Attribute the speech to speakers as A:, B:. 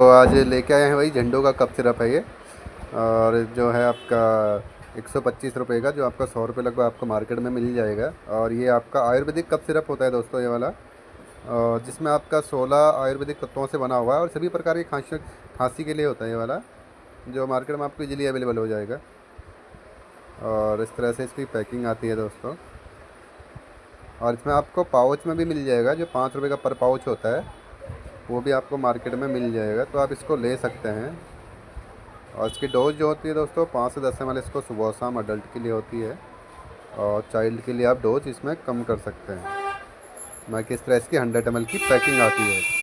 A: तो आज लेके आए हैं भाई झंडों का कप सिरप है ये। और जो है आपका 125 रुपये का, जो आपका 100 रुपये लगभग आपको मार्केट में मिल जाएगा। और ये आपका आयुर्वेदिक कप सिरप होता है दोस्तों ये वाला, और जिसमें आपका 16 आयुर्वेदिक तत्वों से बना हुआ है और सभी प्रकार की खांसी के लिए होता है ये वाला, जो मार्केट में आपको इजीली अवेलेबल हो जाएगा। और इस तरह से इसकी पैकिंग आती है दोस्तों। और इसमें आपको पाउच में भी मिल जाएगा, जो 5 रुपये का पर पाउच होता है वो भी आपको मार्केट में मिल जाएगा, तो आप इसको ले सकते हैं। और इसकी डोज जो होती है दोस्तों 5 से 10 ml इसको सुबह शाम अडल्ट के लिए होती है, और चाइल्ड के लिए आप डोज इसमें कम कर सकते हैं। बाकी इस तरह इसकी 100 ml की पैकिंग आती है।